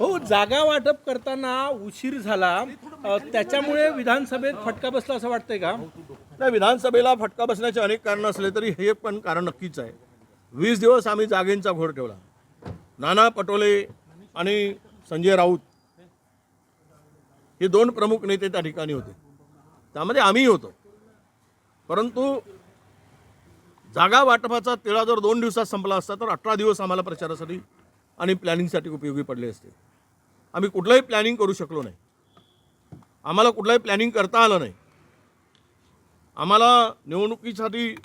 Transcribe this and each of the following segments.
हो, जागा वाटप करताना उशीर झाला, त्याच्यामुळे विधानसभेत फटका बसला असं वाटतंय का? नाही, विधानसभेला फटका बसण्याचे अनेक कारणं असले तरी हे पण कारण नक्कीच आहे. 20 दिवस आम्ही जागेंचा घोर ठेवला. नाना पटोले आणि संजय राऊत हे दोन प्रमुख नेते त्या ठिकाणी होते, त्यामध्ये आम्ही होतो. परंतु जागा वाटपाचा तिळा जर 2 दिवसात संपला असता तर 18 दिवस आम्हाला प्रचारासाठी आणि प्लॅनिंगसाठी उपयोगी पडले असते. आम्ही कुठलंही प्लॅनिंग करू शकलो नाही. आम्हाला कुठलंही प्लॅनिंग करता आलं नाही. आम्हाला निवडणुकीसाठी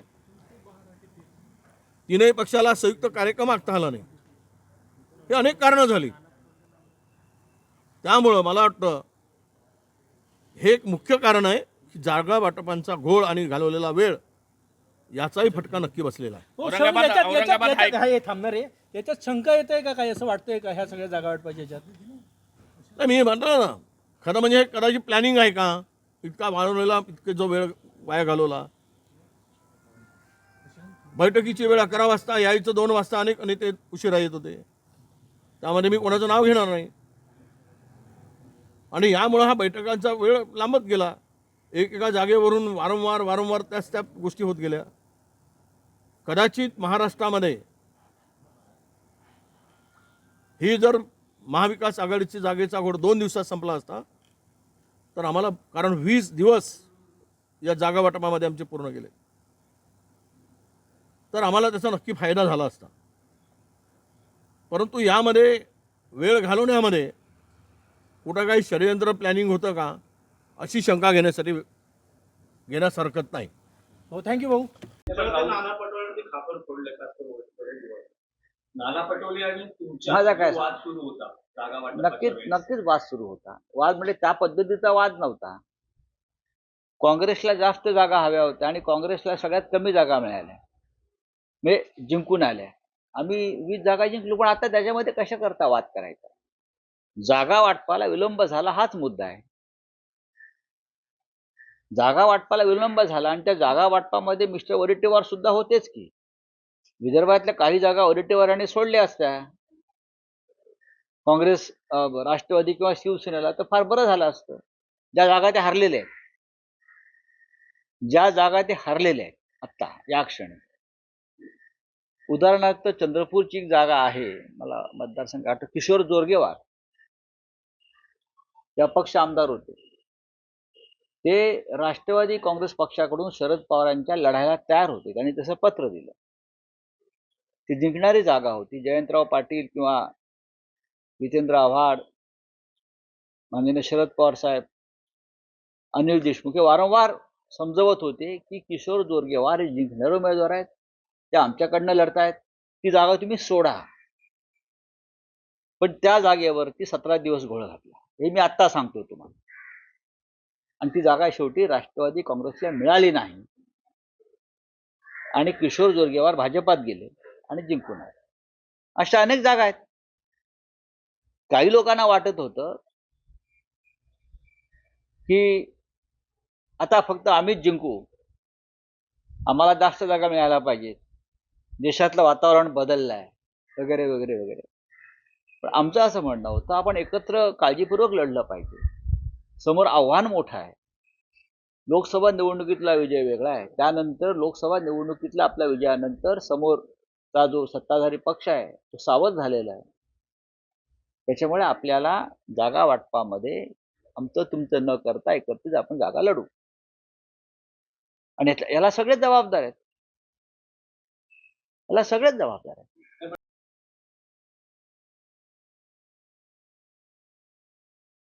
तीनही पक्षाला संयुक्त कार्यक्रम आखता आला नाही. हे अनेक कारणं झाली. त्यामुळं मला वाटतं हे एक मुख्य कारण आहे की जागा वाटपांचा घोळ आणि घालवलेला वेळ याचाही फटका नक्की बसलेला आहे. हो, सर, हे थांबणार आहे. याच्यात शंका येते का काय, असं वाटतंय का ह्या सगळ्या जागा वाटपाच्या याच्यात? नाही, मी म्हणतो ना, खरं म्हणजे कदाचित प्लॅनिंग आहे का? इतका वाढवलेला, इतके जो वेळ वाया घालवला. बैठकीची वेळ 11 वाजता, यायचं 2 वाजता, अनेक नेते उशिरा येत होते. त्यामध्ये मी कोणाचं नाव घेणार नाही. आणि यामुळं हा बैठकांचा वेळ लांबत गेला. एकेका जागेवरून वारंवार त्या गोष्टी होत गेल्या. कदाचित महाराष्ट्रामध्ये ही जर महाविकास आघाडीची जागेचा घोड 2 दिवसात संपला असता तर आम्हाला, कारण 20 दिवस या जागा वाटपामध्ये आमचे पूर्ण गेले, तर आम्हाला त्याचा नक्की फायदा झाला असता. परंतु यामध्ये वेळ घालवण्यामध्ये कुठं काही षडयंत्र प्लॅनिंग होतं का अशी शंका घेण्यास हरकत नाही. हो, थँक्यू भाऊ. नाना पटोले खापर फोडले का? नाना पटोले आणि माझा काय तुमचा वाद सुरू होता जागा वाटपाच्या नक्कीच वेळेस. नक्कीच वाद सुरू होता. वाद म्हणजे त्या पद्धतीचा वाद नव्हता. काँग्रेसला जास्त जागा हव्या होत्या आणि काँग्रेसला सगळ्यात कमी जागा मिळाल्या, म्हणजे जिंकून आल्या. आम्ही 20 जागा जिंकलो, पण आता त्याच्यामध्ये कशा करता वाद करायचा? जागा वाटपाला विलंब झाला हाच मुद्दा आहे. जागा वाटपाला विलंब झाला आणि त्या जागा वाटपामध्ये मिस्टर वडेट्टीवार सुद्धा होतेच की. विदर्भातल्या काही जागा वडेट्टीवारांनी सोडल्या असत्या काँग्रेस, राष्ट्रवादी किंवा शिवसेनेला, तर फार बरं झालं असतं. ज्या जागा ते हरलेले आहेत, आत्ता या क्षणी, उदाहरणार्थ चंद्रपूरची एक जागा आहे, मला मतदारसंघ आठवतो, किशोर जोरगेवार या पक्ष आमदार होते. ते राष्ट्रवादी काँग्रेस पक्षाकडून शरद पवारांच्या लढायला तयार होते. त्यांनी तसं पत्र दिलं. ती जिंकणारी जागा होती. जयंतराव पाटील किंवा जितेंद्र आव्हाड, माननीय शरद पवार साहेब, अनिल देशमुख हे वारंवार समजवत होते की किशोर जोरगेवार हे जिंकणारे उमेदवार आहेत, ते आमच्याकडनं लढतायत, ती जागा तुम्ही सोडा. पण त्या जागेवरती 17 दिवस घोळ घातला, हे मी आत्ता सांगतो तुम्हाला. आणि ती जागा शेवटी राष्ट्रवादी काँग्रेसला मिळाली नाही आणि किशोर जोरगेवार भाजपात गेले आणि जिंकून आले. अशा अनेक जागा आहेत. काही लोकांना वाटत होतं की आता फक्त आम्हीच जिंकू, आम्हाला जास्त जागा मिळायला पाहिजेत, देशातलं वातावरण बदललं आहे, वगैरे वगैरे वगैरे. पण आमचं असं म्हणणं होतं, आपण एकत्र काळजीपूर्वक लढलं पाहिजे. समोर आव्हान मोठं आहे. लोकसभा निवडणुकीतला विजय वेगळा आहे, त्यानंतर लोकसभा निवडणुकीतल्या आपल्या विजयानंतर समोरचा जो सत्ताधारी पक्ष आहे तो सावध झालेला आहे. त्याच्यामुळे आपल्याला जागा वाटपामध्ये आमचं तुमचं न करता एकत्रित आपण जागा लढू. आणि याला सगळेच जबाबदार आहेत.